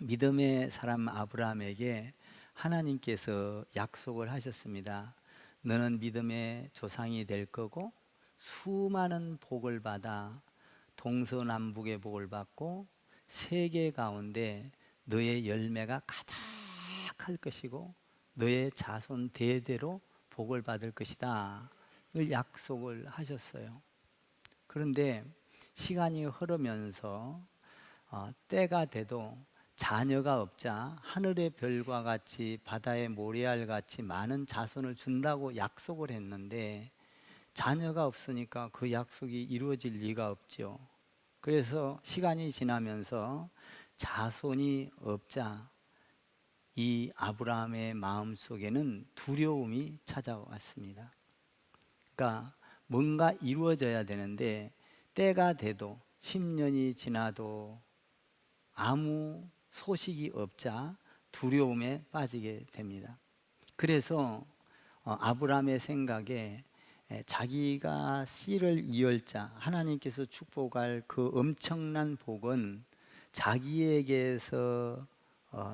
믿음의 사람 아브라함에게 하나님께서 약속을 하셨습니다. 너는 믿음의 조상이 될 거고 수많은 복을 받아 동서남북의 복을 받고 세계 가운데 너의 열매가 가득할 것이고 너의 자손 대대로 복을 받을 것이다. 이걸 약속을 하셨어요. 그런데 시간이 흐르면서 때가 돼도 자녀가 없자 하늘의 별과 같이 바다의 모래알 같이 많은 자손을 준다고 약속을 했는데 자녀가 없으니까 그 약속이 이루어질 리가 없죠. 그래서 시간이 지나면서 자손이 없자 이 아브라함의 마음속에는 두려움이 찾아왔습니다. 그러니까 뭔가 이루어져야 되는데 때가 돼도 10년이 지나도 아무 소식이 없자 두려움에 빠지게 됩니다. 그래서 아브라함의 생각에 자기가 씨를 이을 자, 하나님께서 축복할 그 엄청난 복은 자기에게서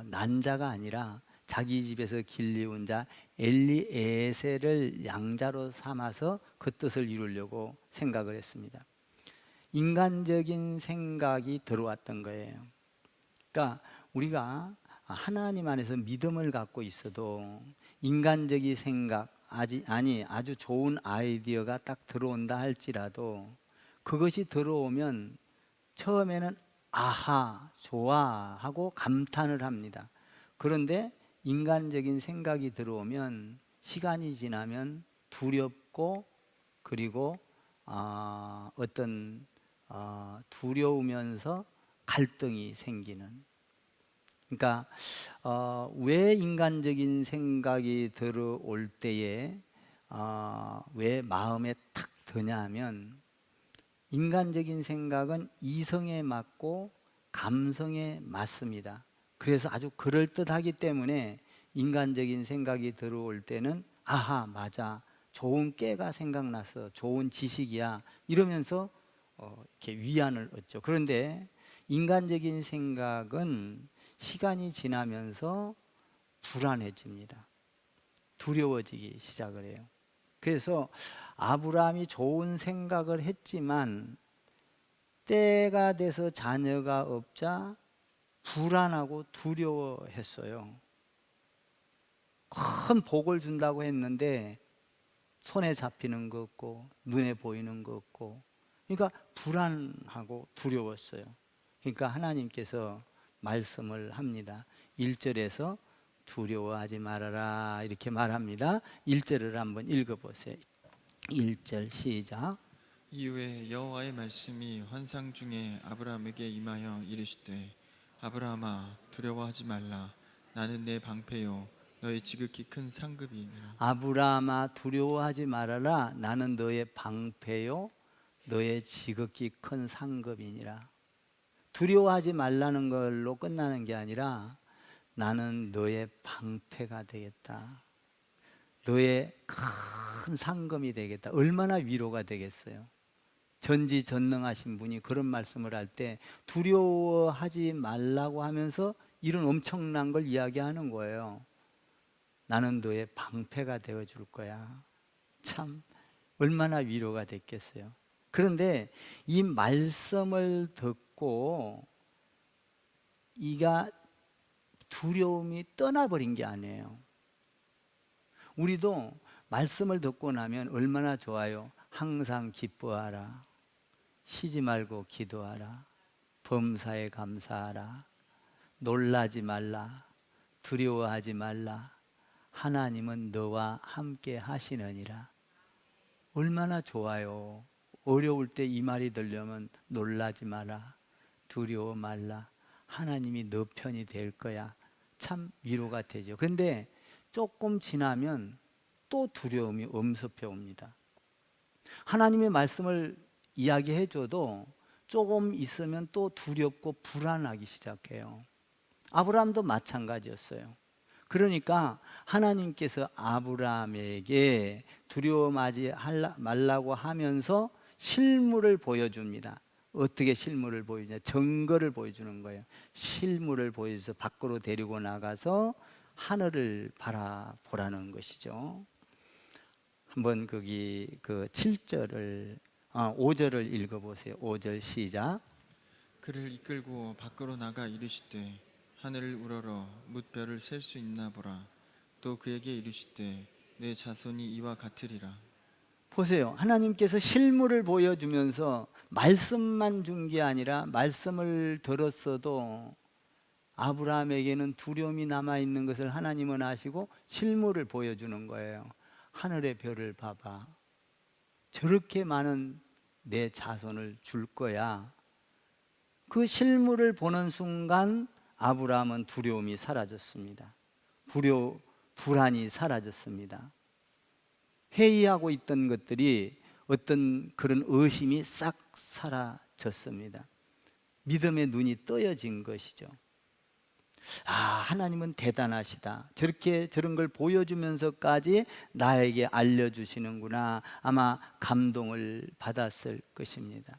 난 자가 아니라 자기 집에서 길리운 자 엘리에셀을 양자로 삼아서 그 뜻을 이루려고 생각을 했습니다. 인간적인 생각이 들어왔던 거예요. 그러니까 우리가 하나님 안에서 믿음을 갖고 있어도 인간적인 생각, 아주 좋은 아이디어가 딱 들어온다 할지라도 그것이 들어오면 처음에는 아하, 좋아 하고 감탄을 합니다. 그런데 인간적인 생각이 들어오면 시간이 지나면 두렵고 그리고 두려우면서 갈등이 생기는. 그러니까 왜 인간적인 생각이 들어올 때에 왜 마음에 탁 드냐면 인간적인 생각은 이성에 맞고 감성에 맞습니다. 그래서 아주 그럴듯하기 때문에 인간적인 생각이 들어올 때는 아하, 맞아, 좋은 깨가 생각나서 좋은 지식이야 이러면서 이렇게 위안을 얻죠. 그런데 인간적인 생각은 시간이 지나면서 불안해집니다. 두려워지기 시작을 해요. 그래서 아브라함이 좋은 생각을 했지만 때가 돼서 자녀가 없자 불안하고 두려워했어요. 큰 복을 준다고 했는데 손에 잡히는 거 없고 눈에 보이는 거 없고, 그러니까 불안하고 두려웠어요. 그러니까 하나님께서 말씀을 합니다. 1절에서 두려워하지 말아라 이렇게 말합니다. 1절을 한번 읽어보세요. 1절 시작. 이후에 여호와의 말씀이 환상 중에 아브라함에게 임하여 이르시되 아브라함아 두려워하지 말라 나는 내 방패요 너의 지극히 큰 상급이니라. 아브라함아 두려워하지 말아라 나는 너의 방패요 너의 지극히 큰 상급이니라. 두려워하지 말라는 걸로 끝나는 게 아니라 나는 너의 방패가 되겠다. 너의 큰 상급이 되겠다. 얼마나 위로가 되겠어요. 전지전능하신 분이 그런 말씀을 할 때 두려워하지 말라고 하면서 이런 엄청난 걸 이야기하는 거예요. 나는 너의 방패가 되어줄 거야. 참 얼마나 위로가 됐겠어요. 그런데 이 말씀을 듣고 이가 두려움이 떠나버린 게 아니에요. 우리도 말씀을 듣고 나면 얼마나 좋아요. 항상 기뻐하라. 쉬지 말고 기도하라. 범사에 감사하라. 놀라지 말라. 두려워하지 말라. 하나님은 너와 함께 하시느니라. 얼마나 좋아요. 어려울 때 이 말이 들려면 놀라지 마라. 두려워 말라. 하나님이 너 편이 될 거야. 참 위로가 되죠. 그런데 조금 지나면 또 두려움이 엄습해 옵니다. 하나님의 말씀을 이야기해 줘도 조금 있으면 또 두렵고 불안하기 시작해요. 아브라함도 마찬가지였어요. 그러니까 하나님께서 아브라함에게 두려워하지 말라고 하면서 실물을 보여줍니다. 어떻게 실물을 보여주냐? 증거를 보여주는 거예요. 실물을 보여줘서 밖으로 데리고 나가서 하늘을 바라보라는 것이죠. 한번 거기 그 7절을 5절을 읽어보세요. 5절 시작. 그를 이끌고 밖으로 나가 이르시되 하늘을 우러러 뭇별을 셀 수 있나 보라. 또 그에게 이르시되 내 자손이 이와 같으리라. 보세요. 하나님께서 실물을 보여주면서 말씀만 준 게 아니라 말씀을 들었어도 아브라함에게는 두려움이 남아있는 것을 하나님은 아시고 실물을 보여주는 거예요. 하늘의 별을 봐봐. 저렇게 많은 내 자손을 줄 거야. 그 실물을 보는 순간 아브라함은 두려움이 사라졌습니다. 불안이 사라졌습니다. 회의하고 있던 것들이 어떤 그런 의심이 싹 사라졌습니다. 믿음의 눈이 떠여진 것이죠. 하나님은 대단하시다. 저런 걸 보여주면서까지 나에게 알려주시는구나. 아마 감동을 받았을 것입니다.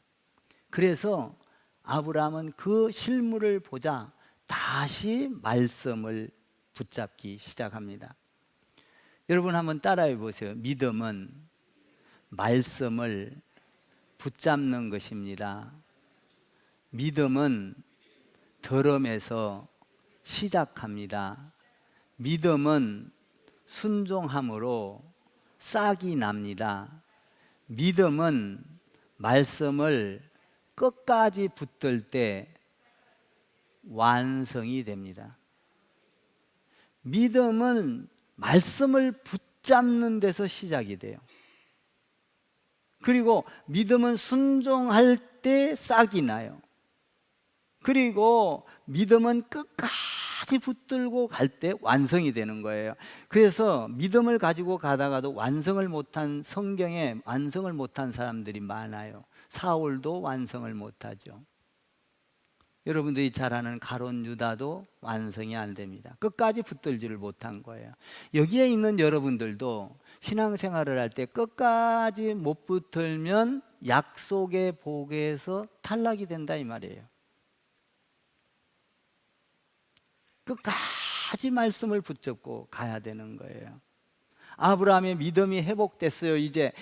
그래서 아브라함은 그 실물을 보자 다시 말씀을 붙잡기 시작합니다. 여러분 한번 따라해 보세요. 믿음은 말씀을 붙잡는 것입니다. 믿음은 들음에서 시작합니다. 믿음은 순종함으로 싹이 납니다. 믿음은 말씀을 끝까지 붙들 때 완성이 됩니다. 믿음은 말씀을 붙잡는 데서 시작이 돼요. 그리고 믿음은 순종할 때 싹이 나요. 그리고 믿음은 끝까지 붙들고 갈 때 완성이 되는 거예요. 그래서 믿음을 가지고 가다가도 완성을 못한, 성경에 완성을 못한 사람들이 많아요. 사울도 완성을 못하죠. 여러분들이 잘 아는 가룟 유다도 완성이 안 됩니다. 끝까지 붙들지를 못한 거예요. 여기에 있는 여러분들도 신앙생활을 할 때 끝까지 못 붙들면 약속의 복에서 탈락이 된다 이 말이에요. 끝까지 말씀을 붙잡고 가야 되는 거예요. 아브라함의 믿음이 회복됐어요. 이제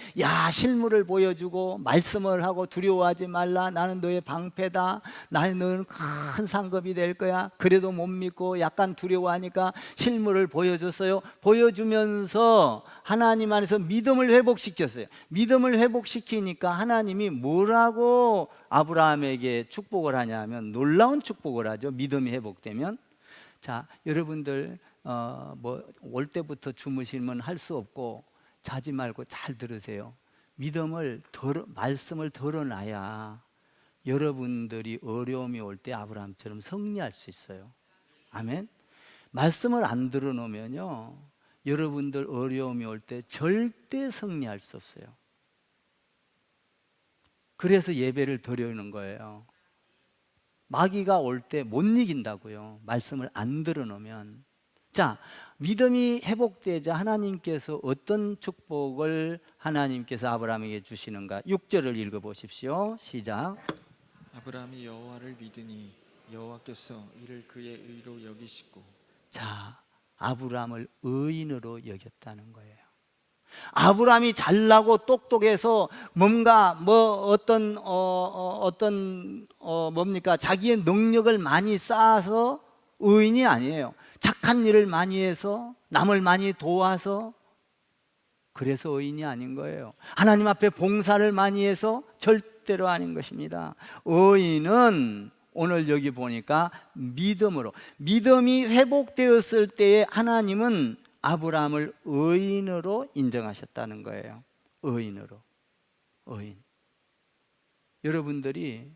실물을 보여주고 말씀을 하고 두려워하지 말라. 나는 너의 방패다. 너는 큰 상급이 될 거야. 그래도 못 믿고 약간 두려워하니까 실물을 보여줬어요. 보여주면서 하나님 안에서 믿음을 회복시켰어요. 믿음을 회복시키니까 하나님이 뭐라고 아브라함에게 축복을 하냐면 놀라운 축복을 하죠. 믿음이 회복되면. 자, 여러분들 올 때부터 주무시면 할 수 없고 자지 말고 잘 들으세요. 말씀을 덜어놔야 여러분들이 어려움이 올 때 아브라함처럼 승리할 수 있어요. 아멘. 말씀을 안 들어놓으면요, 여러분들 어려움이 올 때 절대 승리할 수 없어요. 그래서 예배를 드리는 거예요. 마귀가 올 때 못 이긴다고요. 말씀을 안 들어놓으면. 자, 믿음이 회복되자 하나님께서 어떤 축복을 하나님께서 아브라함에게 주시는가? 6절을 읽어보십시오. 시작. 아브라함이 여호와를 믿으니 여호와께서 이를 그의 의로 여기시고. 자, 아브라함을 의인으로 여겼다는 거예요. 아브라함이 잘나고 똑똑해서 뭔가 뭡니까? 자기의 능력을 많이 쌓아서 의인이 아니에요. 착한 일을 많이 해서 남을 많이 도와서 그래서 의인이 아닌 거예요. 하나님 앞에 봉사를 많이 해서 절대로 아닌 것입니다. 의인은 오늘 여기 보니까 믿음으로, 믿음이 회복되었을 때에 하나님은 아브라함을 의인으로 인정하셨다는 거예요. 의인으로. 의인. 여러분들이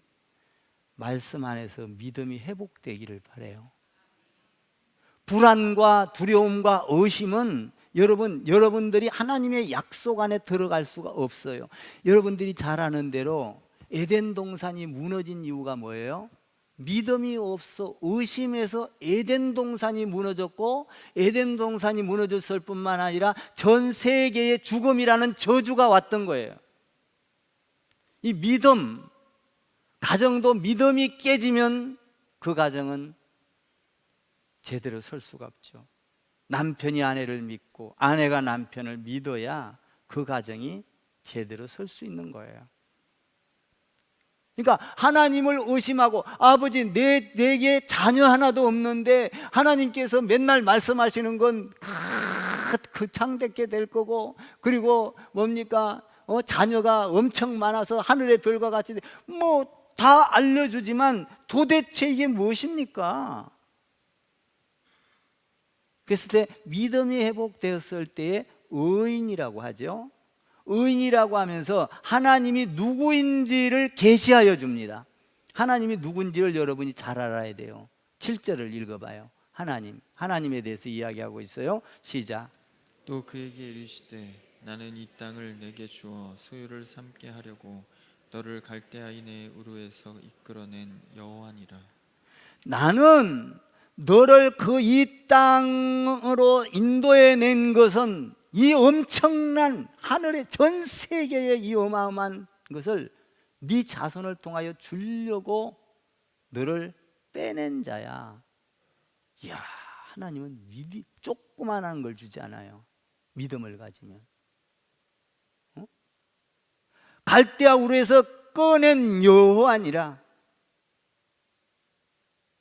말씀 안에서 믿음이 회복되기를 바라요. 불안과 두려움과 의심은 여러분들이 하나님의 약속 안에 들어갈 수가 없어요. 여러분들이 잘 아는 대로 에덴 동산이 무너진 이유가 뭐예요? 믿음이 없어 의심해서 에덴 동산이 무너졌고, 에덴 동산이 무너졌을 뿐만 아니라 전 세계에 죽음이라는 저주가 왔던 거예요. 이 믿음, 가정도 믿음이 깨지면 그 가정은 제대로 설 수가 없죠. 남편이 아내를 믿고 아내가 남편을 믿어야 그 가정이 제대로 설 수 있는 거예요. 그러니까 하나님을 의심하고, 아버지 내게 자녀 하나도 없는데 하나님께서 맨날 말씀하시는 건 창대게 될 거고, 그리고 뭡니까? 자녀가 엄청 많아서 하늘의 별과 같이 뭐 다 알려주지만 도대체 이게 무엇입니까? 그랬을 때 믿음이 회복되었을 때에 의인이라고 하죠. 의인이라고 하면서 하나님이 누구인지를 계시하여 줍니다. 하나님이 누군지를 여러분이 잘 알아야 돼요. 7절을 읽어봐요. 하나님에 대해서 이야기하고 있어요. 시작. 또 그에게 이르시되 나는 이 땅을 내게 주어 소유를 삼게 하려고 너를 갈대아인의 우르에서 이끌어낸 여호와니라. 나는 너를 그 이 땅으로 인도해 낸 것은 이 엄청난 하늘의 전 세계의 이 어마어마한 것을 네 자손을 통하여 주려고 너를 빼낸 자야. 이야, 하나님은 조그만한 걸 주지 않아요. 믿음을 가지면. 갈대아 우르에서 꺼낸 여호와니라.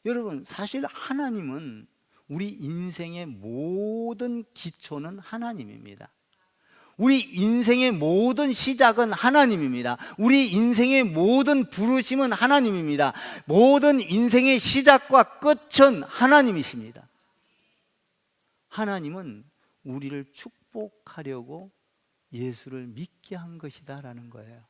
여러분, 사실 하나님은 우리 인생의 모든 기초는 하나님입니다. 우리 인생의 모든 시작은 하나님입니다. 우리 인생의 모든 부르심은 하나님입니다. 모든 인생의 시작과 끝은 하나님이십니다. 하나님은 우리를 축복하려고 예수를 믿게 한 것이다라는 거예요.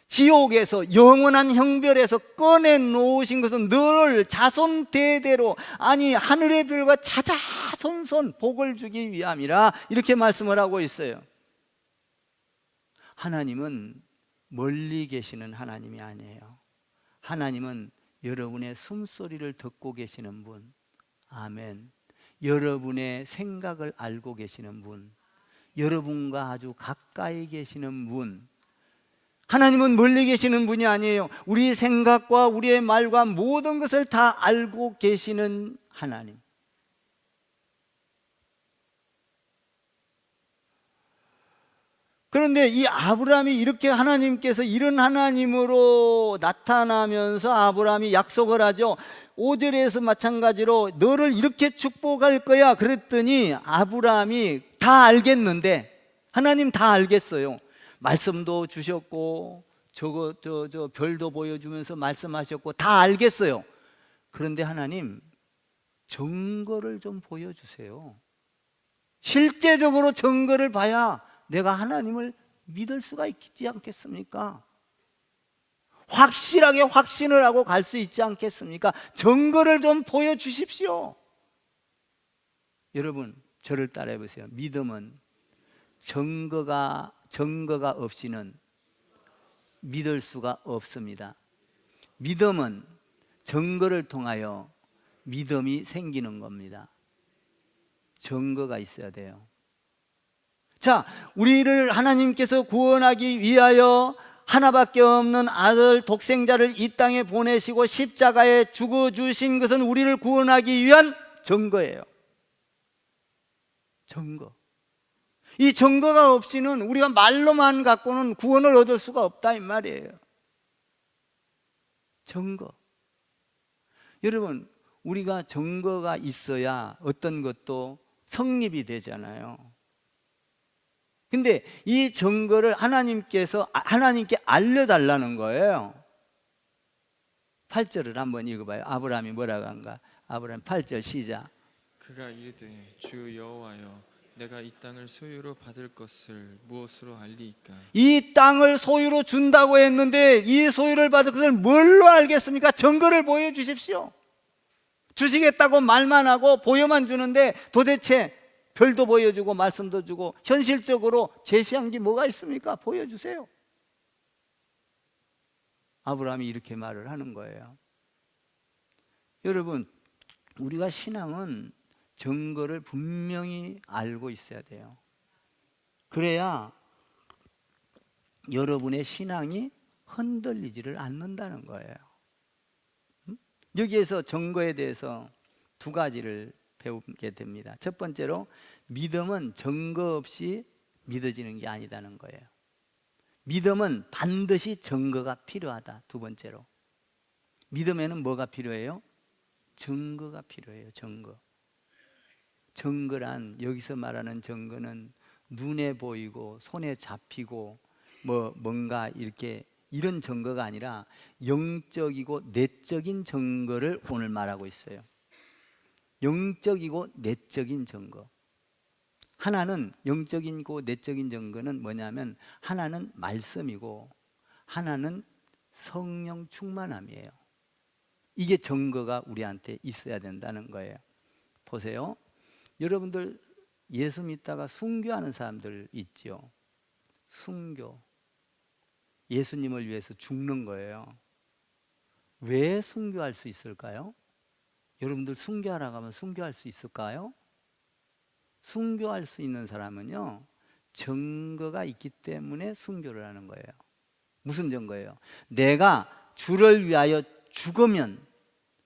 지옥에서 영원한 형별에서 꺼내놓으신 것은 늘 자손 대대로, 아니 하늘의 별과 자자손손 복을 주기 위함이라, 이렇게 말씀을 하고 있어요. 하나님은 멀리 계시는 하나님이 아니에요. 하나님은 여러분의 숨소리를 듣고 계시는 분. 아멘. 여러분의 생각을 알고 계시는 분, 여러분과 아주 가까이 계시는 분. 하나님은 멀리 계시는 분이 아니에요. 우리 생각과 우리의 말과 모든 것을 다 알고 계시는 하나님. 그런데 이 아브라함이 이렇게 하나님께서 이런 하나님으로 나타나면서 아브라함이 약속을 하죠. 5절에서 마찬가지로 너를 이렇게 축복할 거야 그랬더니 아브라함이 다 알겠는데, 하나님 다 알겠어요. 말씀도 주셨고 저 별도 보여주면서 말씀하셨고 다 알겠어요. 그런데 하나님, 증거를 좀 보여주세요. 실제적으로 증거를 봐야 내가 하나님을 믿을 수가 있지 않겠습니까? 확실하게 확신을 하고 갈 수 있지 않겠습니까? 증거를 좀 보여주십시오. 여러분, 저를 따라해 보세요. 믿음은 증거가 없이는 믿을 수가 없습니다. 믿음은 증거를 통하여 믿음이 생기는 겁니다. 증거가 있어야 돼요. 자, 우리를 하나님께서 구원하기 위하여 하나밖에 없는 아들 독생자를 이 땅에 보내시고 십자가에 죽어주신 것은 우리를 구원하기 위한 증거예요. 증거. 이 증거가 없이는, 우리가 말로만 갖고는 구원을 얻을 수가 없다 이 말이에요. 증거. 여러분, 우리가 증거가 있어야 어떤 것도 성립이 되잖아요. 근데 이 증거를 하나님께 알려달라는 거예요. 8절을 한번 읽어봐요. 아브라함이 뭐라고 한가? 아브라함 8절 시작. 그가 이르되 주 여호와여, 내가 이 땅을 소유로 받을 것을 무엇으로 알리이까? 이 땅을 소유로 준다고 했는데 이 소유를 받을 것을 뭘로 알겠습니까? 증거를 보여주십시오. 주시겠다고 말만 하고 보여만 주는데 도대체 별도 보여주고 말씀도 주고 현실적으로 제시한 게 뭐가 있습니까? 보여주세요. 아브라함이 이렇게 말을 하는 거예요. 여러분, 우리가 신앙은 증거를 분명히 알고 있어야 돼요. 그래야 여러분의 신앙이 흔들리지를 않는다는 거예요. 여기에서 증거에 대해서 두 가지를 배우게 됩니다. 첫 번째로 믿음은 증거 없이 믿어지는 게 아니다는 거예요. 믿음은 반드시 증거가 필요하다. 두 번째로 믿음에는 뭐가 필요해요? 증거가 필요해요. 증거란 여기서 말하는 증거는 눈에 보이고 손에 잡히고 뭔가 이렇게 이런 증거가 아니라 영적이고 내적인 증거를 오늘 말하고 있어요. 영적이고 내적인 증거. 하나는 영적이고 내적인 증거는 뭐냐면 하나는 말씀이고 하나는 성령 충만함이에요. 이게 증거가 우리한테 있어야 된다는 거예요. 보세요. 여러분들 예수 믿다가 순교하는 사람들 있죠. 순교. 예수님을 위해서 죽는 거예요. 왜 순교할 수 있을까요? 여러분들 순교하러 가면 순교할 수 있을까요? 순교할 수 있는 사람은요, 증거가 있기 때문에 순교를 하는 거예요. 무슨 증거예요? 내가 주를 위하여 죽으면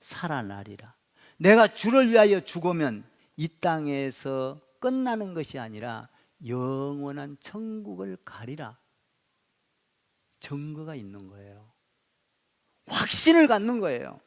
살아나리라. 내가 주를 위하여 죽으면 이 땅에서 끝나는 것이 아니라 영원한 천국을 가리라. 증거가 있는 거예요. 확신을 갖는 거예요.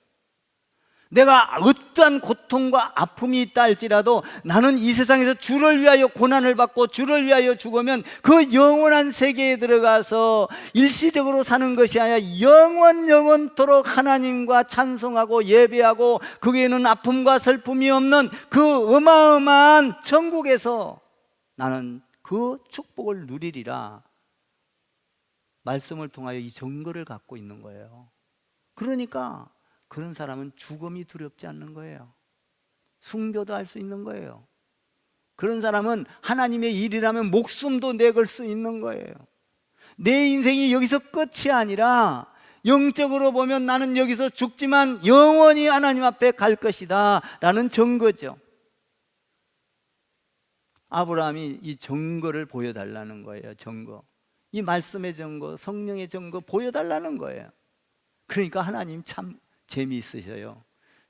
내가 어떠한 고통과 아픔이 있다 할지라도 나는 이 세상에서 주를 위하여 고난을 받고 주를 위하여 죽으면 그 영원한 세계에 들어가서 일시적으로 사는 것이 아니라 영원토록 하나님과 찬송하고 예배하고 거기에는 아픔과 슬픔이 없는 그 어마어마한 천국에서 나는 그 축복을 누리리라. 말씀을 통하여 이 증거를 갖고 있는 거예요. 그러니까 그런 사람은 죽음이 두렵지 않는 거예요. 순교도 할 수 있는 거예요. 그런 사람은 하나님의 일이라면 목숨도 내걸 수 있는 거예요. 내 인생이 여기서 끝이 아니라 영적으로 보면 나는 여기서 죽지만 영원히 하나님 앞에 갈 것이다 라는 증거죠. 아브라함이 이 증거를 보여달라는 거예요. 증거. 이 말씀의 증거, 성령의 증거 보여달라는 거예요. 그러니까 하나님 참 재미있으셔요.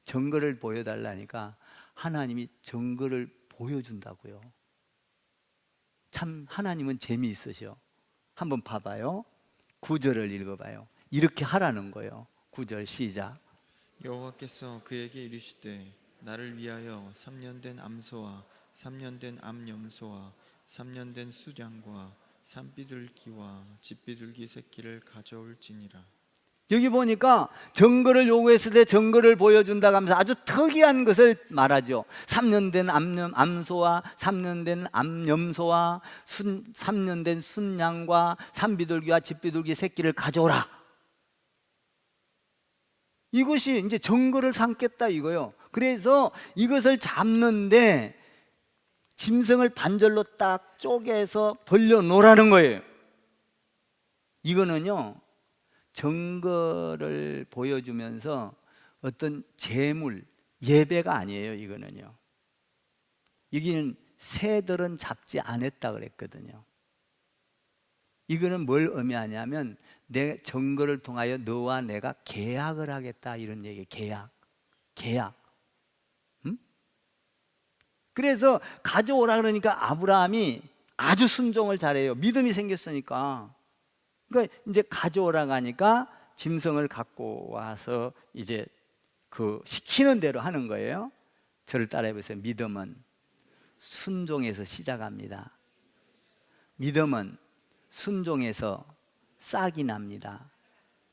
증거를 보여달라니까 하나님이 증거를 보여준다고요. 참 하나님은 재미있으셔. 한번 봐봐요. 9절을 읽어봐요. 이렇게 하라는 거예요. 9절 시작. 여호와께서 그에게 이르시되 나를 위하여 3년 된 암소와 3년 된 암염소와 3년 된 수량과 산비둘기와 집비둘기 새끼를 가져올지니라. 여기 보니까 증거를 요구했을 때 증거를 보여준다고 하면서 아주 특이한 것을 말하죠. 3년 된 암소와 3년 된 암염소와 3년 된 순양과 산비둘기와 집비둘기 새끼를 가져오라. 이것이 이제 증거를 삼겠다 이거요. 그래서 이것을 잡는데 짐승을 반절로 딱 쪼개서 벌려 놓으라는 거예요. 이거는요, 증거를 보여주면서 어떤 제물, 예배가 아니에요. 이거는요. 여기는 새들은 잡지 않았다 그랬거든요. 이거는 뭘 의미하냐면 내 증거를 통하여 너와 내가 계약을 하겠다 이런 얘기예요. 계약. 그래서 가져오라 그러니까 아브라함이 아주 순종을 잘해요. 믿음이 생겼으니까. 그러니까 이제 가져오라고 하니까 짐승을 갖고 와서 이제 그 시키는 대로 하는 거예요. 저를 따라해 보세요. 믿음은 순종에서 시작합니다. 믿음은 순종에서 싹이 납니다.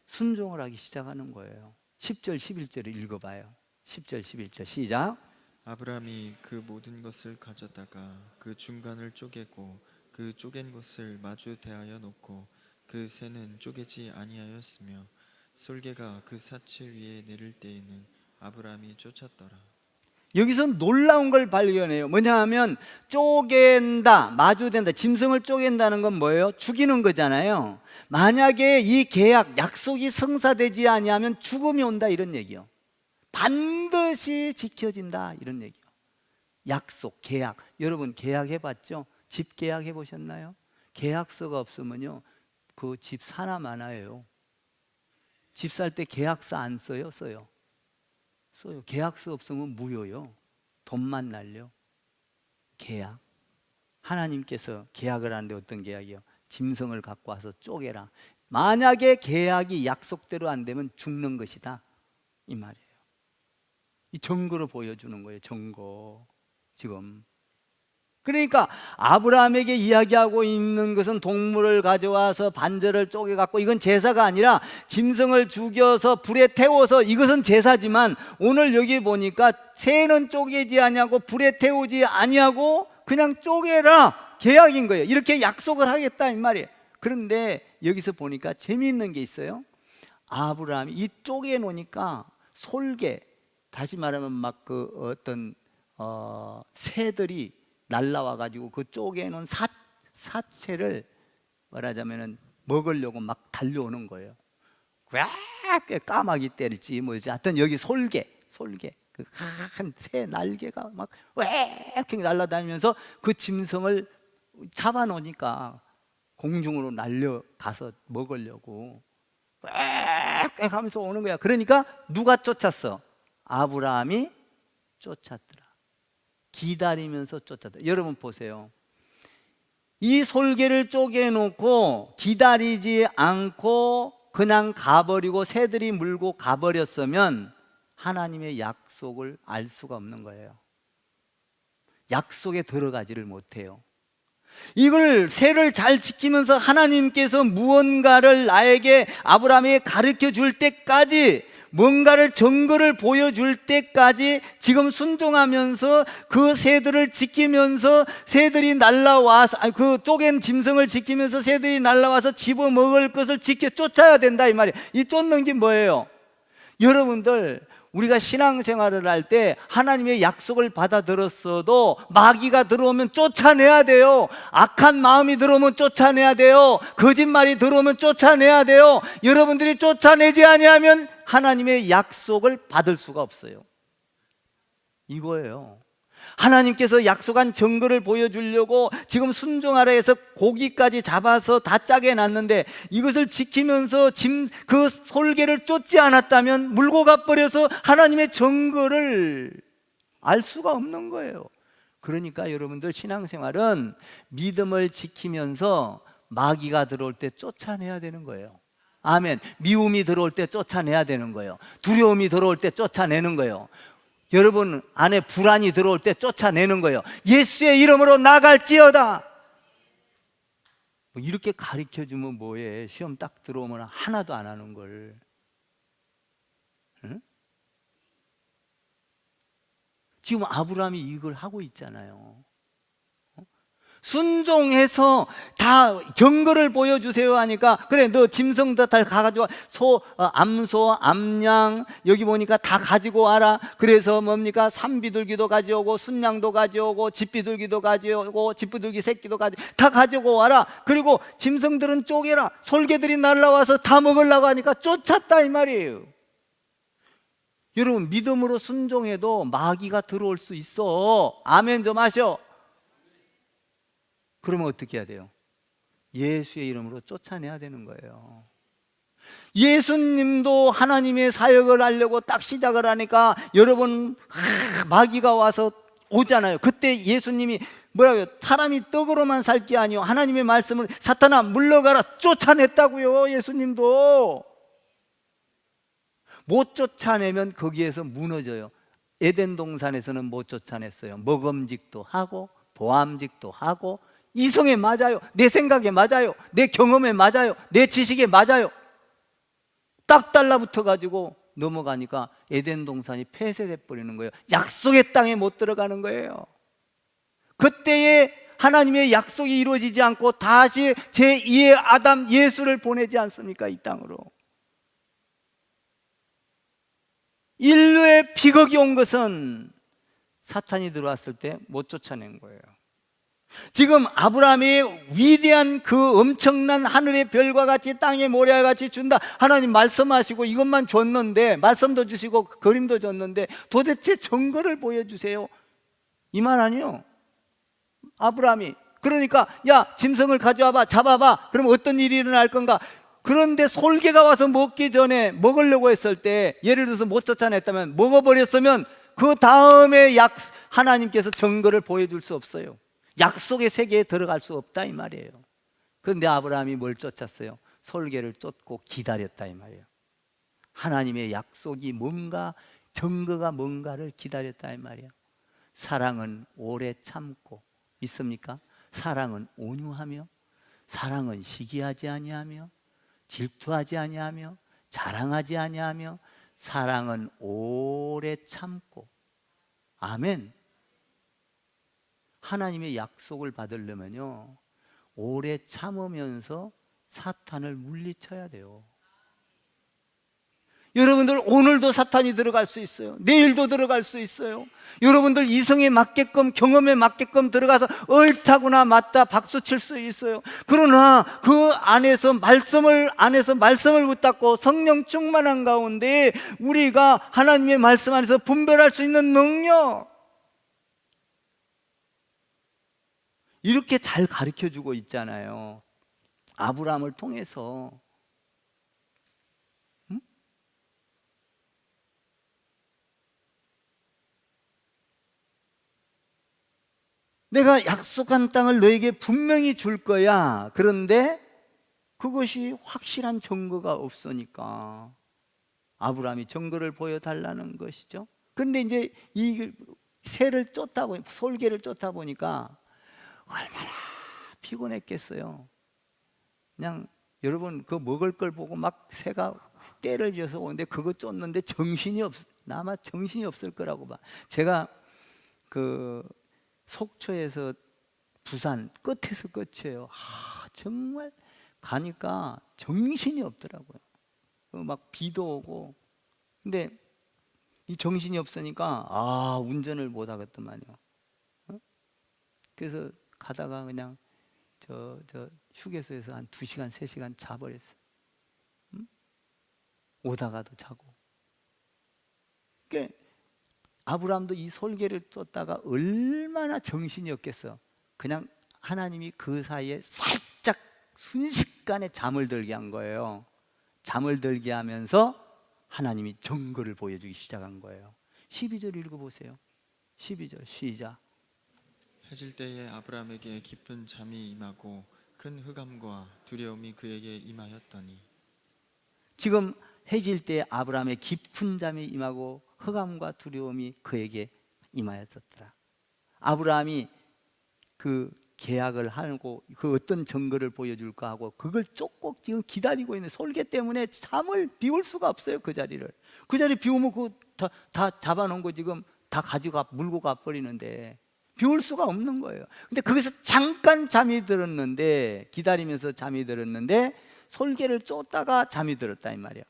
순종을 하기 시작하는 거예요. 10절 11절을 읽어봐요. 10절 11절 시작. 아브라함이 그 모든 것을 가져다가 그 중간을 쪼개고 그 쪼갠 것을 마주 대하여 놓고 그 새는 쪼개지 아니하였으며 솔개가 그 사체 위에 내릴 때에는 아브라함이 쫓았더라. 여기서 놀라운 걸 발견해요. 뭐냐 하면 쪼갠다, 마주된다. 짐승을 쪼갠다는 건 뭐예요? 죽이는 거잖아요. 만약에 이 계약, 약속이 성사되지 아니하면 죽음이 온다 이런 얘기요. 반드시 지켜진다 이런 얘기요. 약속, 계약. 여러분 계약 해봤죠? 집 계약 해보셨나요? 계약서가 없으면요 그 집 사나 마나예요. 집 살 때 계약서 안 써요? 써요. 써요. 계약서 없으면 무효요. 돈만 날려. 계약. 하나님께서 계약을 하는데 어떤 계약이요? 짐승을 갖고 와서 쪼개라. 만약에 계약이 약속대로 안 되면 죽는 것이다, 이 말이에요. 이 증거로 보여주는 거예요. 증거. 지금 그러니까 아브라함에게 이야기하고 있는 것은 동물을 가져와서 반절을 쪼개갖고 이건 제사가 아니라 짐승을 죽여서 불에 태워서, 이것은 제사지만 오늘 여기 보니까 새는 쪼개지 아니하고 불에 태우지 아니하고 그냥 쪼개라, 계약인 거예요. 이렇게 약속을 하겠다, 이 말이에요. 그런데 여기서 보니까 재미있는 게 있어요. 아브라함이 이 쪼개 놓으니까 솔개, 다시 말하면 막 그 어떤 새들이 날라와 가지고 그 쪼개 놓은 사체를 말하자면은 먹으려고 막 달려오는 거예요. 꽤 까마귀 때릴지 뭐지, 하여튼 여기 솔개 그 큰 새 날개가 막 왱 날아다니면서 그 짐승을 잡아놓으니까 공중으로 날려가서 먹으려고 꽥꽥 하면서 오는 거야. 그러니까 누가 쫓았어? 아브라함이 쫓았더라. 기다리면서 쫓았더라. 여러분 보세요. 이 솔개를 쪼개놓고 기다리지 않고 그냥 가버리고 새들이 물고 가버렸으면 하나님의 약속을 알 수가 없는 거예요. 약속에 들어가지를 못해요. 이걸 새를 잘 지키면서 하나님께서 무언가를 나에게, 아브라함에게 가르쳐 줄 때까지, 뭔가를 증거를 보여줄 때까지 지금 순종하면서 그 새들을 지키면서 새들이 날라와서, 그 쪼갠 짐승을 지키면서 새들이 날라와서 집어먹을 것을 지켜 쫓아야 된다, 이 말이에요. 이 쫓는 게 뭐예요? 여러분들, 우리가 신앙생활을 할 때 하나님의 약속을 받아들였어도 마귀가 들어오면 쫓아내야 돼요. 악한 마음이 들어오면 쫓아내야 돼요. 거짓말이 들어오면 쫓아내야 돼요. 여러분들이 쫓아내지 아니하면 하나님의 약속을 받을 수가 없어요. 이거예요. 하나님께서 약속한 증거를 보여주려고 지금 순종하라 해서 고기까지 잡아서 다 짜게 놨는데 이것을 지키면서 그 솔개를 쫓지 않았다면 물고 가버려서 하나님의 증거를 알 수가 없는 거예요. 그러니까 여러분들 신앙생활은 믿음을 지키면서 마귀가 들어올 때 쫓아내야 되는 거예요. 아멘. 미움이 들어올 때 쫓아내야 되는 거예요. 두려움이 들어올 때 쫓아내는 거예요. 여러분 안에 불안이 들어올 때 쫓아내는 거예요. 예수의 이름으로 나갈지어다. 이렇게 가르쳐주면 뭐해? 시험 딱 들어오면 하나도 안 하는 걸. 응? 지금 아브라함이 이걸 하고 있잖아요. 순종해서 다 증거를 보여주세요 하니까, 그래 너 짐승도 다 가가지고 암소, 암양 여기 보니까 다 가지고 와라. 그래서 뭡니까? 산비둘기도 가져오고 순양도 가져오고 집비둘기도 가져오고 집비둘기 새끼도 다 가지고 와라. 그리고 짐승들은 쪼개라. 솔개들이 날라와서 다 먹으려고 하니까 쫓았다, 이 말이에요. 여러분 믿음으로 순종해도 마귀가 들어올 수 있어. 아멘 좀 하셔. 그러면 어떻게 해야 돼요? 예수의 이름으로 쫓아내야 되는 거예요. 예수님도 하나님의 사역을 하려고 딱 시작을 하니까 여러분 마귀가 와서 오잖아요. 그때 예수님이 뭐라고요? 사람이 떡으로만 살 게 아니요 하나님의 말씀을 사탄아 물러가라 쫓아냈다고요. 예수님도 못 쫓아내면 거기에서 무너져요. 에덴 동산에서는 못 쫓아냈어요. 먹음직도 하고 보암직도 하고, 이성에 맞아요. 내 생각에 맞아요. 내 경험에 맞아요. 내 지식에 맞아요. 딱 달라붙어 가지고 넘어가니까 에덴 동산이 폐쇄돼 버리는 거예요. 약속의 땅에 못 들어가는 거예요. 그때에 하나님의 약속이 이루어지지 않고 다시 제2의 아담 예수를 보내지 않습니까? 이 땅으로. 인류의 비극이 온 것은 사탄이 들어왔을 때 못 쫓아낸 거예요. 지금 아브라함의 위대한 그 엄청난 하늘의 별과 같이 땅의 모래와 같이 준다, 하나님 말씀하시고 이것만 줬는데, 말씀도 주시고 그림도 줬는데 도대체 증거를 보여주세요, 이 말 아니요. 아브라함이 그러니까 야 짐승을 가져와봐, 잡아봐. 그럼 어떤 일이 일어날 건가? 그런데 솔개가 와서 먹기 전에 먹으려고 했을 때 예를 들어서 못 쫓아냈다면 먹어버렸으면 그 다음에 하나님께서 증거를 보여줄 수 없어요. 약속의 세계에 들어갈 수 없다 이 말이에요. 그런데 아브라함이 뭘 쫓았어요? 솔개를 쫓고 기다렸다 이 말이에요. 하나님의 약속이 뭔가, 증거가 뭔가를 기다렸다 이 말이에요. 사랑은 오래 참고, 믿습니까? 사랑은 온유하며, 사랑은 시기하지 아니하며, 질투하지 아니하며, 자랑하지 아니하며, 사랑은 오래 참고. 아멘. 하나님의 약속을 받으려면요, 오래 참으면서 사탄을 물리쳐야 돼요. 여러분들 오늘도 사탄이 들어갈 수 있어요. 내일도 들어갈 수 있어요. 여러분들 이성에 맞게끔, 경험에 맞게끔 들어가서 옳다구나 맞다 박수 칠 수 있어요. 그러나 그 안에서 말씀을 붙잡고 성령 충만한 가운데 우리가 하나님의 말씀 안에서 분별할 수 있는 능력, 이렇게 잘 가르쳐주고 있잖아요. 아브라함을 통해서. 내가 약속한 땅을 너에게 분명히 줄 거야. 그런데 그것이 확실한 증거가 없으니까 아브라함이 증거를 보여달라는 것이죠. 그런데 이제 이 새를 쫓다 보니, 솔개를 쫓다 보니까 얼마나 피곤했겠어요. 그냥 여러분 그 먹을 걸 보고 막 새가 떼를 지어서 오는데 그거 쫓는데 아마 정신이 없을 거라고 봐. 제가 그 속초에서 부산 끝에서 끝이에요. 정말 가니까 정신이 없더라고요. 막 비도 오고. 근데 이 정신이 없으니까 운전을 못 하겠더만요. 그래서 가다가 그냥 저 휴게소에서 한 2시간, 3시간 자버렸어요. 오다가도 자고. 그러니까 아브라함도 이 솔개를 쫓다가 얼마나 정신이 없겠어. 그냥 하나님이 그 사이에 살짝 순식간에 잠을 들게 한 거예요. 잠을 들게 하면서 하나님이 증거를 보여주기 시작한 거예요. 12절 읽어보세요. 12절 시작. 해질 때에 아브라함에게 깊은 잠이 임하고 큰 흑암과 두려움이 그에게 임하였더니. 지금 해질 때 아브라함의 깊은 잠이 임하고 흑암과 두려움이 그에게 임하였더라. 아브라함이 그 계약을 하고 그 어떤 증거를 보여줄까 하고 그걸 쫓고 지금 기다리고 있는 솔개 때문에 잠을 비울 수가 없어요. 그 자리를. 그 자리 비우면 그거 다 잡아놓은 거 지금 다 가지고 물고 가버리는데 비울 수가 없는 거예요. 근데 거기서 잠깐 잠이 들었는데, 기다리면서 잠이 들었는데 솔개를 쫓다가 잠이 들었다 이 말이야.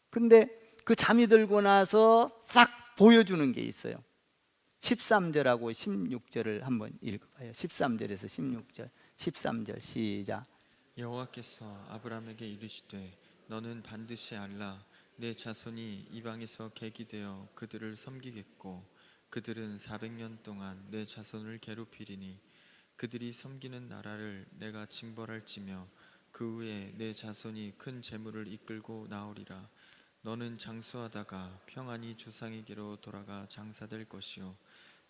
근데 그 잠이 들고 나서 싹 보여주는 게 있어요. 13절하고 16절을 한번 읽어봐요. 13절에서 16절. 13절 시작. 여호와께서 아브라함에게 이르시되 너는 반드시 알라. 내 자손이 이방에서 객이 되어 그들을 섬기겠고 그들은 400년 동안 내 자손을 괴롭히리니 그들이 섬기는 나라를 내가 징벌할지며 그 후에 내 자손이 큰 재물을 이끌고 나오리라. 너는 장수하다가 평안히 조상에게로 돌아가 장사될 것이요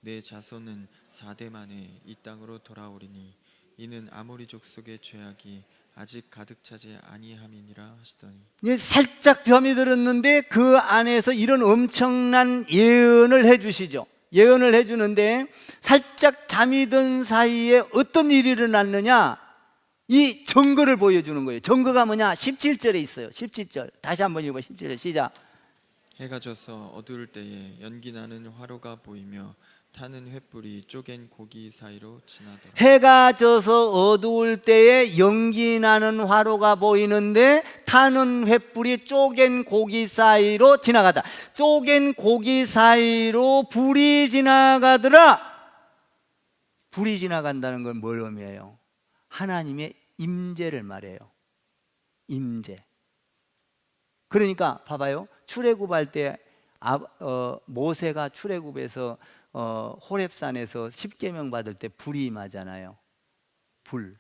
내 자손은 4대 만에 이 땅으로 돌아오리니 이는 아모리 족속의 죄악이 아직 가득 차지 아니함이니라 하시더니. 살짝 잠이 들었는데 그 안에서 이런 엄청난 예언을 해주시죠. 예언을 해주는데 살짝 잠이 든 사이에 어떤 일이 일어났느냐, 이 증거를 보여주는 거예요. 증거가 뭐냐? 17절에 있어요. 17절 다시 한번 읽어. 17절 시작. 해가 져서 어두울 때에 연기 나는 화로가 보이며 타는 횃불이 쪼갠 고기 사이로 지나더라. 해가 져서 어두울 때에 연기 나는 화로가 보이는데 타는 횃불이 쪼갠 고기 사이로 지나가다. 쪼갠 고기 사이로 불이 지나가더라. 불이 지나간다는 건 뭘 의미해요? 하나님의 임재를 말해요. 임재. 그러니까 봐봐요. 출애굽할 때 모세가 출애굽에서 호렙산에서 십계명 받을 때 불이 임하잖아요. 불.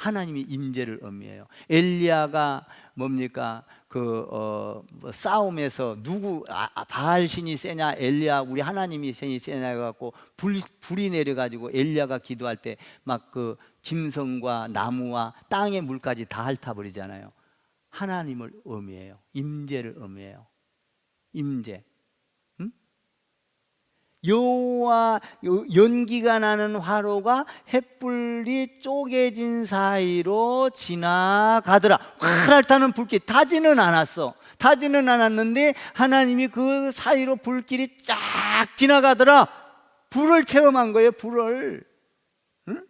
하나님의 임재를 의미해요. 엘리야가 뭡니까? 뭐 싸움에서 누구 바알 신이 세냐, 엘리야 우리 하나님이 신이 세냐 해갖고 불이 내려가지고 엘리야가 기도할 때 막 그 짐승과 나무와 땅의 물까지 다 핥아버리잖아요. 하나님을 의미해요. 임재를 의미해요. 임재. 여호와 연기가 나는 화로가 횃불이 쪼개진 사이로 지나가더라. 활활 타는 불길. 타지는 않았어. 타지는 않았는데 하나님이 그 사이로 불길이 쫙 지나가더라. 불을 체험한 거예요. 불을. 응?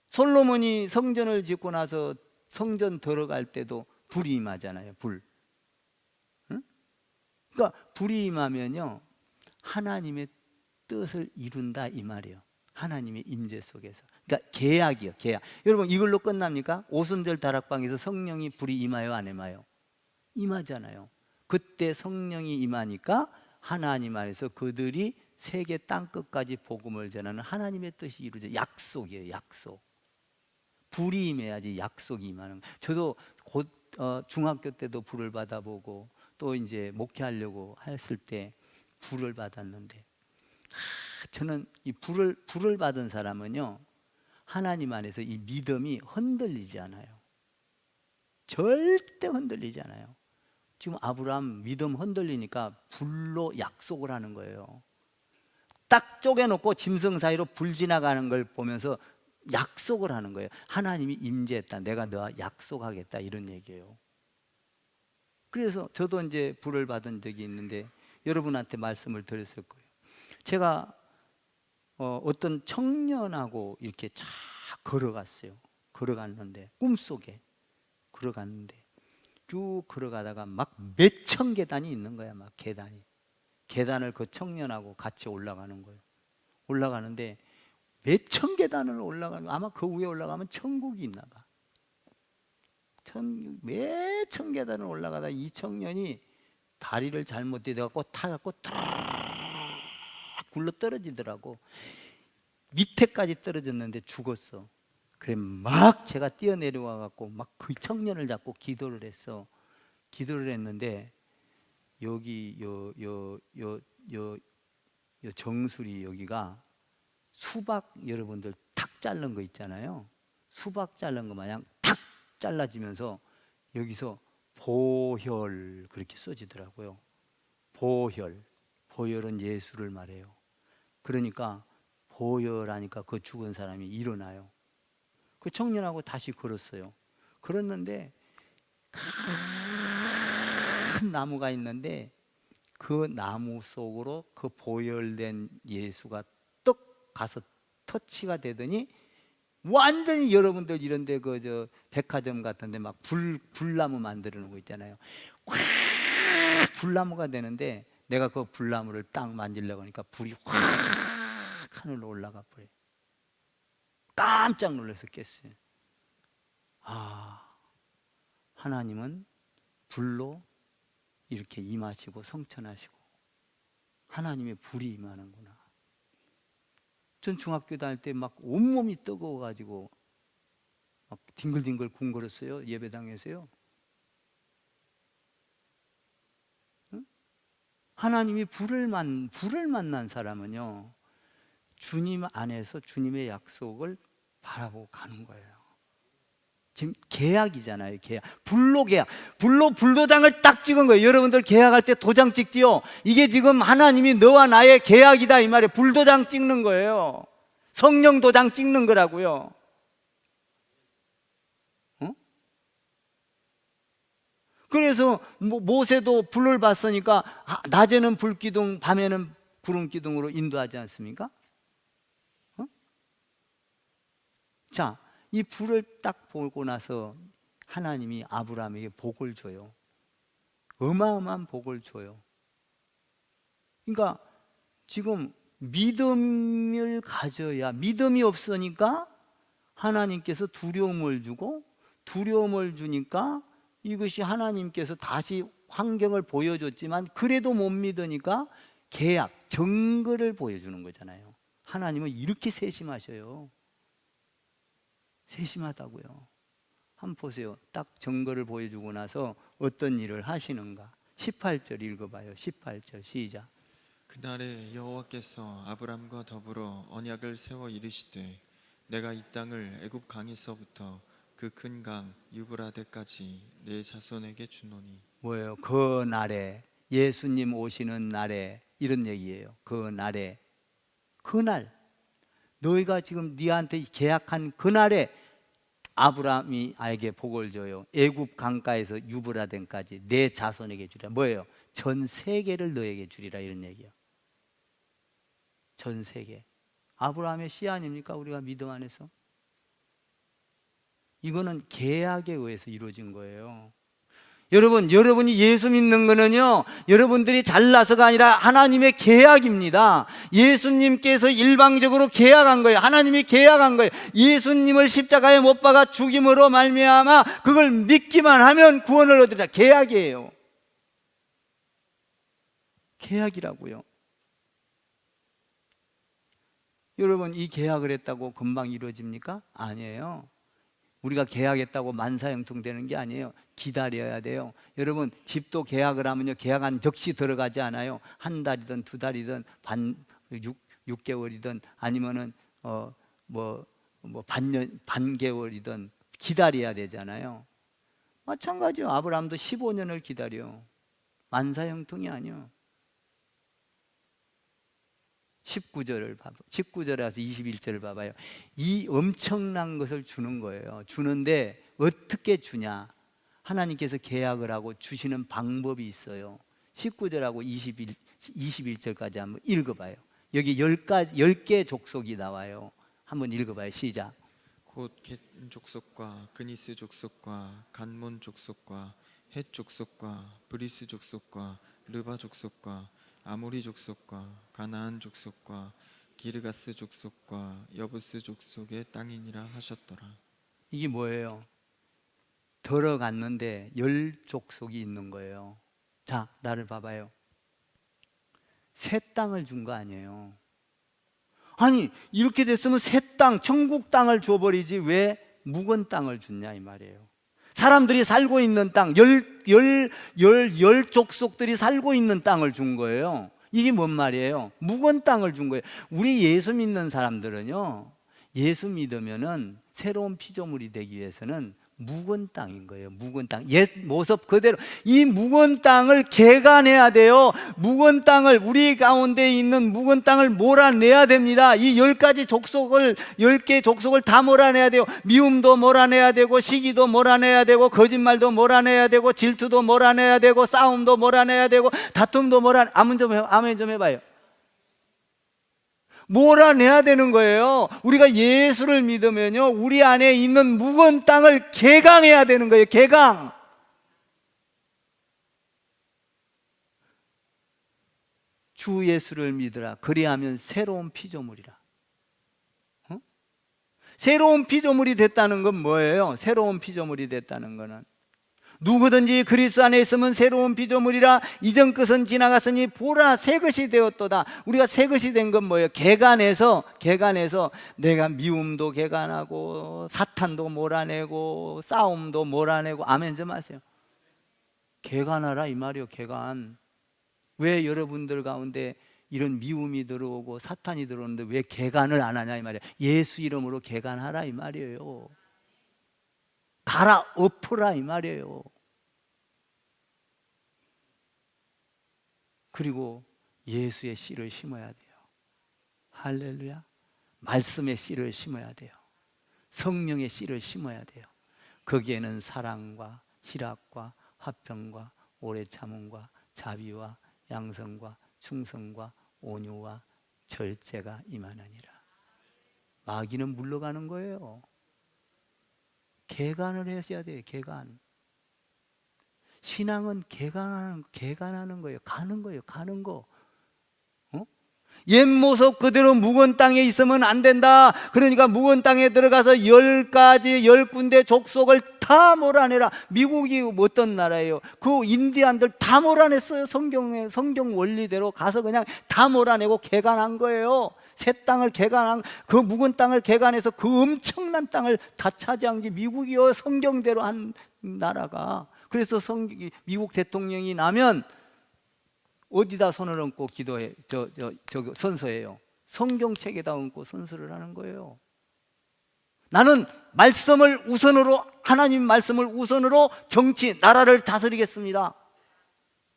솔로몬이 성전을 짓고 나서 성전 들어갈 때도 불이 임하잖아요. 불. 응? 그러니까 불이 임하면요, 하나님의 뜻을 이룬다 이 말이에요. 하나님의 임재 속에서. 그러니까 계약이요, 계약. 여러분 이걸로 끝납니까? 오순절 다락방에서 성령이 불이 임하여 안 임하여? 임하잖아요. 그때 성령이 임하니까 하나님 안에서 그들이 세계 땅끝까지 복음을 전하는 하나님의 뜻이 이루어져. 약속이에요, 약속. 불이 임해야지 약속이 임하는 거예요. 저도 곧 중학교 때도 불을 받아보고 또 이제 목회하려고 했을 때 불을 받았는데, 저는 이 불을 받은 사람은요, 하나님 안에서 이 믿음이 흔들리지 않아요. 절대 흔들리지 않아요. 지금 아브라함 믿음 흔들리니까 불로 약속을 하는 거예요. 딱 쪼개놓고 짐승 사이로 불 지나가는 걸 보면서 약속을 하는 거예요. 하나님이 임재했다, 내가 너와 약속하겠다, 이런 얘기예요. 그래서 저도 이제 불을 받은 적이 있는데 여러분한테 말씀을 드렸을 거예요. 제가 어떤 청년하고 이렇게 쫙 걸어갔어요. 걸어갔는데, 꿈속에 걸어갔는데 쭉 걸어가다가 막 몇천 계단이 있는 거야. 막 계단을 그 청년하고 같이 올라가는 거예요. 올라가는데 몇천 계단을 올라가면, 아마 그 위에 올라가면 천국이 있나 봐. 몇천 계단을 올라가다 이 청년이 다리를 잘못 대갖고 타갖고 탁 굴러 떨어지더라고. 밑에까지 떨어졌는데 죽었어. 그래 막 제가 뛰어내려와갖고 막 그 청년을 잡고 기도를 했어. 기도를 했는데 여기 요 정수리 여기가 수박, 여러분들 탁 자른 거 있잖아요. 수박 자른 거 마냥 탁 잘라지면서 여기서 보혈 그렇게 써지더라고요. 보혈은 예수를 말해요. 그러니까 보혈하니까 그 죽은 사람이 일어나요. 그 청년하고 다시 걸었어요. 걸었는데 큰 나무가 있는데 그 나무 속으로 그 보혈된 예수가 떡 가서 터치가 되더니 완전히, 여러분들 이런데 저 백화점 같은데 막 불나무 만드는 거 있잖아요. 확 불나무가 되는데 내가 그 불나무를 딱 만지려고 하니까 불이 확 하늘로 올라가 버려. 깜짝 놀라서 깼어요. 하나님은 불로 이렇게 임하시고 성천하시고 하나님의 불이 임하는구나. 전 중학교 다닐 때 막 온몸이 뜨거워가지고 막 뒹글뒹글 궁궐었어요. 예배당에서요. 응? 하나님이 불을 만난 사람은요, 주님 안에서 주님의 약속을 바라보고 가는 거예요. 지금 계약이잖아요. 계약. 불로 계약. 불로 불도장을 딱 찍은 거예요. 여러분들 계약할 때 도장 찍지요. 이게 지금 하나님이 너와 나의 계약이다 이 말이에요. 불도장 찍는 거예요. 성령 도장 찍는 거라고요. 그래서 모세도 불을 봤으니까 낮에는 불기둥, 밤에는 구름기둥으로 인도하지 않습니까? 자, 이 불을 딱 보고 나서 하나님이 아브라함에게 복을 줘요. 어마어마한 복을 줘요. 그러니까 지금 믿음을 가져야, 믿음이 없으니까 하나님께서 두려움을 주고, 두려움을 주니까 이것이 하나님께서 다시 환경을 보여줬지만 그래도 못 믿으니까 계약, 증거를 보여주는 거잖아요. 하나님은 이렇게 세심하셔요. 세심하다고요. 한번 보세요. 딱 증거를 보여주고 나서 어떤 일을 하시는가. 18절 읽어봐요. 18절 시작. 그날에 여호와께서 아브람과 더불어 언약을 세워 이르시되 내가 이 땅을 애굽 강에서부터 그 큰 강 유브라데까지 내 자손에게 주노니. 뭐예요? 그 날에, 예수님 오시는 날에, 이런 얘기예요. 그 날에, 그날, 너희가 지금 네한테 계약한 그날에 아브라함이 아에게 복을 줘요. 애굽 강가에서 유브라덴까지 내 자손에게 주리라. 뭐예요? 전 세계를 너에게 주리라, 이런 얘기예요. 전 세계. 아브라함의 씨 아닙니까? 우리가 믿음 안에서. 이거는 계약에 의해서 이루어진 거예요. 여러분이 예수 믿는 거는요, 여러분들이 잘나서가 아니라 하나님의 계약입니다. 예수님께서 일방적으로 계약한 거예요. 하나님이 계약한 거예요. 예수님을 십자가에 못 박아 죽임으로 말미암아 그걸 믿기만 하면 구원을 얻으리라. 계약이에요. 계약이라고요. 여러분, 이 계약을 했다고 금방 이루어집니까? 아니에요. 우리가 계약했다고 만사형통 되는 게 아니에요. 기다려야 돼요. 여러분, 집도 계약을 하면요, 계약한 즉시 들어가지 않아요. 한 달이든 두 달이든 6개월이든 아니면은 반개월이든 기다려야 되잖아요. 마찬가지요. 아브라함도 15년을 기다려. 만사형통이 아니요. 19절에서 21절을 봐봐요. 이 엄청난 것을 주는 거예요. 주는데 어떻게 주냐? 하나님께서 계약을 하고 주시는 방법이 있어요. 19절하고 21절까지 한번 읽어봐요. 여기 10개 족속이 나와요. 한번 읽어봐요. 시작. 곧 겟 족속과 그니스 족속과 간몬 족속과 헷 족속과 브리스 족속과 르바 족속과 아모리 족속과 가나안 족속과 기르가스 족속과 여부스 족속의 땅이니라 하셨더라. 이게 뭐예요? 들어갔는데 10족속이 있는 거예요. 자, 나를 봐봐요. 새 땅을 준 거 아니에요. 아니, 이렇게 됐으면 새 땅, 천국 땅을 줘버리지 왜 묵은 땅을 줬냐 이 말이에요. 사람들이 살고 있는 땅, 열 족속들이 살고 있는 땅을 준 거예요. 이게 뭔 말이에요? 묵은 땅을 준 거예요. 우리 예수 믿는 사람들은요, 예수 믿으면은 새로운 피조물이 되기 위해서는 묵은 땅인 거예요. 묵은 땅. 옛 모습 그대로. 이 묵은 땅을 개간해야 돼요. 묵은 땅을, 우리 가운데 있는 묵은 땅을 몰아내야 됩니다. 이 10개 족속을 다 몰아내야 돼요. 미움도 몰아내야 되고, 시기도 몰아내야 되고, 거짓말도 몰아내야 되고, 질투도 몰아내야 되고, 싸움도 몰아내야 되고, 다툼도 아멘 좀 해봐요. 몰아내야 되는 거예요. 우리가 예수를 믿으면요, 우리 안에 있는 묵은 땅을 개강해야 되는 거예요. 개강. 주 예수를 믿으라. 그리하면 새로운 피조물이라. 새로운 피조물이 됐다는 건 뭐예요? 새로운 피조물이 됐다는 거는 누구든지 그리스도 안에 있으면 새로운 피조물이라. 이전 것은 지나갔으니 보라 새 것이 되었도다. 우리가 새 것이 된 건 뭐예요? 개간해서 내가 미움도 개간하고 사탄도 몰아내고 싸움도 몰아내고. 아멘 좀 하세요. 개간하라 이 말이에요. 개간. 왜 여러분들 가운데 이런 미움이 들어오고 사탄이 들어오는데 왜 개간을 안 하냐 이 말이에요. 예수 이름으로 개간하라 이 말이에요. 갈아엎으라 이 말이에요. 그리고 예수의 씨를 심어야 돼요. 할렐루야. 말씀의 씨를 심어야 돼요. 성령의 씨를 심어야 돼요. 거기에는 사랑과 희락과 화평과 오래 참음과 자비와 양성과 충성과 온유와 절제가 임하느니라. 마귀는 물러가는 거예요. 개간을 하셔야 돼요. 개간. 신앙은 개간하는 거예요. 가는 거예요. 가는 거. 옛 모습 그대로 묵은 땅에 있으면 안 된다. 그러니까 묵은 땅에 들어가서 10군데 족속을 다 몰아내라. 미국이 어떤 나라예요? 그 인디안들 다 몰아냈어요. 성경 원리대로 가서 그냥 다 몰아내고 개간한 거예요. 새 땅을 개간한 그 묵은 땅을 개간해서 그 엄청난 땅을 다 차지한 게 미국이요. 성경대로 한 나라가. 그래서 미국 대통령이 나면 어디다 손을 얹고 기도해 선서해요? 성경책에다 얹고 선서를 하는 거예요. 나는 말씀을 우선으로, 하나님 말씀을 우선으로 정치, 나라를 다스리겠습니다.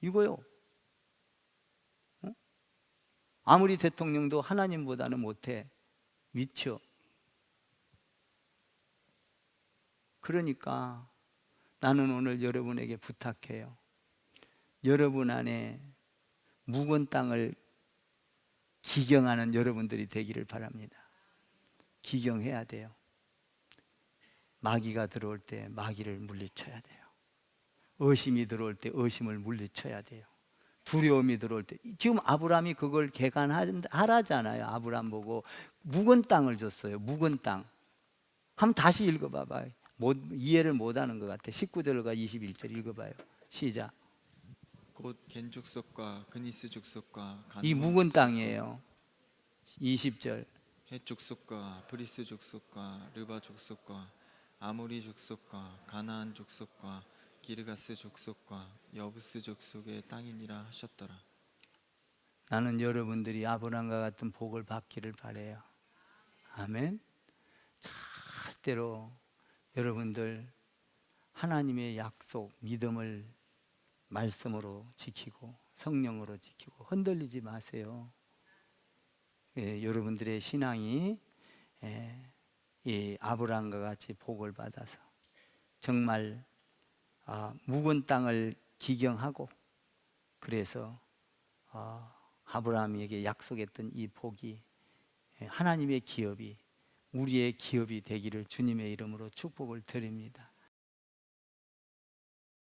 이거요. 아무리 대통령도 하나님보다는 못해. 미쳐. 그러니까 나는 오늘 여러분에게 부탁해요. 여러분 안에 묵은 땅을 기경하는 여러분들이 되기를 바랍니다. 기경해야 돼요. 마귀가 들어올 때 마귀를 물리쳐야 돼요. 의심이 들어올 때 의심을 물리쳐야 돼요. 두려움이 들어올 때, 지금 아브라함이 그걸 개간하라잖아요. 아브라함 보고 묵은 땅을 줬어요. 묵은 땅. 한번 다시 읽어봐봐요. 이해를 못하는 것 같아. 19절과 21절 읽어봐요. 시작. 곧 겐 족속과 그니스 족속과 이 묵은 땅이에요. 20절. 헷 족속과 브리스 족속과 르바 족속과 아모리 족속과 가나안 족속과 기르가스 족속과 여부스 족속의 땅이니라 하셨더라. 나는 여러분들이 아브라함과 같은 복을 받기를 바라요. 아멘. 절대로 여러분들 하나님의 약속, 믿음을 말씀으로 지키고 성령으로 지키고 흔들리지 마세요. 여러분들의 신앙이 이 아브라함과 같이 복을 받아서 정말 묵은 땅을 기경하고, 그래서 아브라함에게 약속했던 이 복이, 하나님의 기업이 우리의 기업이 되기를 주님의 이름으로 축복을 드립니다.